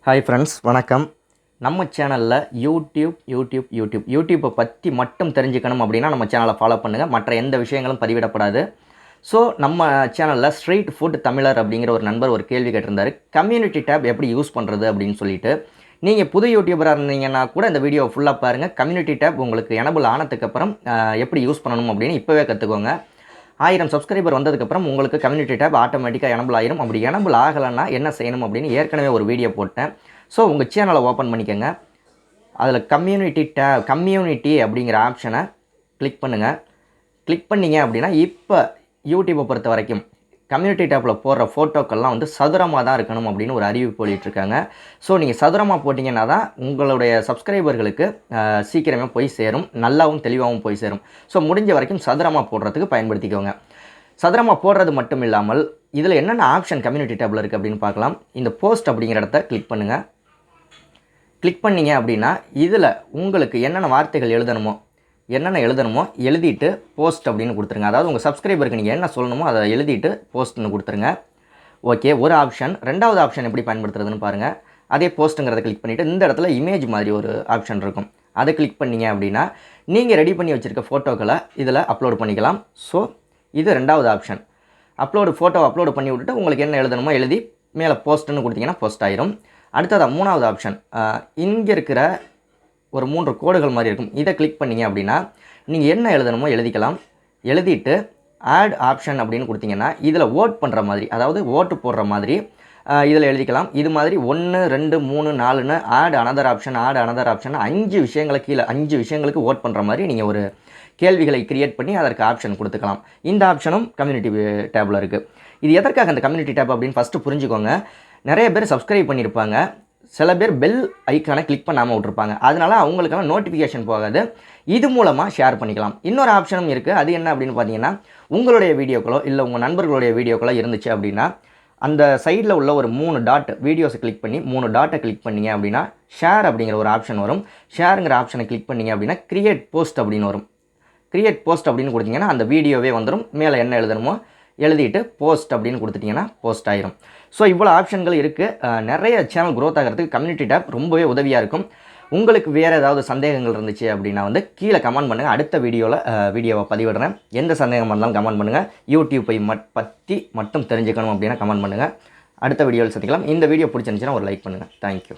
Hi friends, வணக்கம். நம்ம சேனலில் யூடியூப்பை பற்றி மட்டும் தெரிஞ்சுக்கணும் அப்படின்னா நம்ம சேனலை ஃபாலோ பண்ணுங்கள். மற்ற எந்த விஷயங்களும் பதிவிடப்படாது. ஸோ நம்ம சேனலில் ஸ்ட்ரீட் ஃபுட் தமிழர் அப்படிங்கிற ஒரு நண்பர் ஒரு கேள்வி கேட்டிருந்தார். கம்யூனிட்டி டேப் எப்படி யூஸ் பண்ணுறது அப்படின்னு சொல்லிட்டு. நீங்கள் புது யூடியூபராக இருந்தீங்கன்னா கூட இந்த வீடியோவை ஃபுல்லாக பாருங்கள். கம்யூனிட்டி டேப் உங்களுக்கு எனபிள் ஆனதுக்கப்புறம் எப்படி யூஸ் பண்ணணும் அப்படின்னு இப்போவே கற்றுக்கோங்க. 1000 சப்ஸ்கிரைபர் வந்ததுக்கப்புறம் உங்களுக்கு கம்யூனிட்டி டேப் ஆட்டோமேட்டிக்காக எனபிள் ஆயிரும். அப்படி எனபிள் ஆகலைன்னா என்ன செய்யணும் அப்படின்னு ஏற்கனவே ஒரு வீடியோ போட்டேன். ஸோ உங்கள் சேனலை ஓப்பன் பண்ணிக்கோங்க. அதில் கம்யூனிட்டி அப்படிங்கிற ஆப்ஷனை கிளிக் பண்ணுங்கள். கிளிக் பண்ணிங்க அப்படின்னா இப்போ யூடியூப்பை பொறுத்த வரைக்கும் கம்யூனிட்டி டேப்பில் போடுற ஃபோட்டோக்கள்லாம் வந்து சதுரமாக தான் இருக்கணும் அப்படின்னு ஒரு அறிவிப்பு வெளியிட்டிருக்காங்க. ஸோ நீங்கள் சதுரமாக போட்டிங்கன்னா தான் உங்களுடைய சப்ஸ்கிரைபர்களுக்கு சீக்கிரமே போய் சேரும், நல்லாவும் தெளிவாகவும் போய் சேரும். ஸோ முடிஞ்ச வரைக்கும் சதுரமாக போடுறதுக்கு பயன்படுத்திக்கோங்க. சதுரமாக போடுறது மட்டும் இல்லாமல் இதில் என்னென்ன ஆப்ஷன் கம்யூனிட்டி டேப்பில் இருக்குது அப்படின்னு பார்க்கலாம். இந்த போஸ்ட் அப்படிங்கிற இடத்த கிளிக் பண்ணுங்கள். கிளிக் பண்ணிங்க அப்படின்னா இதில் உங்களுக்கு என்னென்ன வார்த்தைகள் எழுதணுமோ எழுதிட்டு போஸ்ட் அப்படின்னு கொடுத்துருங்க. அதாவது உங்கள் சப்ஸ்கிரைபருக்கு நீங்கள் என்ன சொல்லணுமோ அதை எழுதிட்டு போஸ்ட்னு கொடுத்துருங்க. ஓகே, ஒரு ஆப்ஷன். ரெண்டாவது ஆப்ஷன் எப்படி பயன்படுத்துறதுன்னு பாருங்கள். அதே போஸ்ட்டுங்கிறத கிளிக் பண்ணிவிட்டு இந்த இடத்துல இமேஜ் மாதிரி ஒரு ஆப்ஷன் இருக்கும். அதை கிளிக் பண்ணிங்க அப்படின்னா நீங்கள் ரெடி பண்ணி வச்சுருக்க ஃபோட்டோக்களை இதில் அப்லோட் பண்ணிக்கலாம். ஸோ இது ரெண்டாவது ஆப்ஷன். ஃபோட்டோ அப்லோடு பண்ணி விட்டுட்டு உங்களுக்கு என்ன எழுதணுமோ எழுதி மேலே போஸ்ட்டுன்னு கொடுத்தீங்கன்னா போஸ்ட் ஆயிரும். அடுத்ததாக மூணாவது ஆப்ஷன். இங்கே இருக்கிற ஒரு 3 கோடுகள் மாதிரி இருக்கும். இதை கிளிக் பண்ணிங்க அப்படின்னா நீங்கள் என்ன எழுதணுமோ எழுதிக்கலாம். எழுதிட்டு ஆட் ஆப்ஷன் அப்படின்னு கொடுத்தீங்கன்னா இதில் ஓட் பண்ணுற மாதிரி, அதாவது ஓட்டு போடுற மாதிரி இதில் எழுதிக்கலாம். இது மாதிரி 1 2 3 4ன்னு ஆட் அனதர் ஆப்ஷன் 5 விஷயங்களை கீழே 5 விஷயங்களுக்கு ஓட் பண்ணுற மாதிரி நீங்கள் ஒரு கேள்விகளை கிரியேட் பண்ணி அதற்கு ஆப்ஷன் கொடுத்துக்கலாம். இந்த ஆப்ஷனும் கம்யூனிட்டி டேப்பில் இருக்குது. இது எதற்காக அந்த கம்யூனிட்டி டேப் அப்படின்னு ஃபஸ்ட்டு புரிஞ்சுக்கோங்க. நிறைய பேர் சப்ஸ்கிரைப் பண்ணியிருப்பாங்க, சில பேர் பெல் ஐக்கானை கிளிக் பண்ணாமல் விட்ருப்பாங்க. அதனால் அவங்களுக்கெல்லாம் நோட்டிஃபிகேஷன் போகாது. இது மூலமாக ஷேர் பண்ணிக்கலாம். இன்னொரு ஆப்ஷனும் இருக்குது. அது என்ன அப்படின்னு பார்த்தீங்கன்னா, உங்களுடைய வீடியோக்களோ இல்லை உங்கள் நண்பர்களுடைய வீடியோக்களோ இருந்துச்சு அப்படின்னா அந்த சைடில் உள்ள ஒரு 3 டாட் வீடியோஸை கிளிக் பண்ணி 3 டாட்டை கிளிக் பண்ணிங்க அப்படின்னா ஷேர் அப்படிங்கிற ஒரு ஆப்ஷன் வரும். ஷேருங்கிற ஆப்ஷனை கிளிக் பண்ணிங்க அப்படின்னா கிரியேட் போஸ்ட் அப்படின்னு வரும். கிரியேட் போஸ்ட் அப்படின்னு கொடுத்தீங்கன்னா அந்த வீடியோவே வந்துடும். மேலே என்ன எழுதணுமோ எழுதிட்டு போஸ்ட் அப்படின்னு கொடுத்துட்டிங்கன்னா போஸ்ட் ஆயிரும். ஸோ இவ்வளோ ஆப்ஷன்கள் இருக்குது. நிறைய சேனல் க்ரோத் ஆகிறதுக்கு கம்யூனிட்டி டேப் ரொம்பவே உதவியாக இருக்கும். உங்களுக்கு வேறு ஏதாவது சந்தேகங்கள் இருந்துச்சு அப்படின்னா வந்து கீழே கமெண்ட் பண்ணுங்கள். அடுத்த வீடியோவை பதிவிடுறேன். எந்த சந்தேகம் இருந்தாலும் கமெண்ட் பண்ணுங்கள். யூடியூப்பை பற்றி மட்டும் தெரிஞ்சுக்கணும் அப்படின்னா கமெண்ட் பண்ணுங்கள். அடுத்த வீடியோவில் சந்திக்கலாம். இந்த வீடியோ பிடிச்சிருந்துச்சுன்னா ஒரு லைக் பண்ணுங்கள். தேங்க்யூ.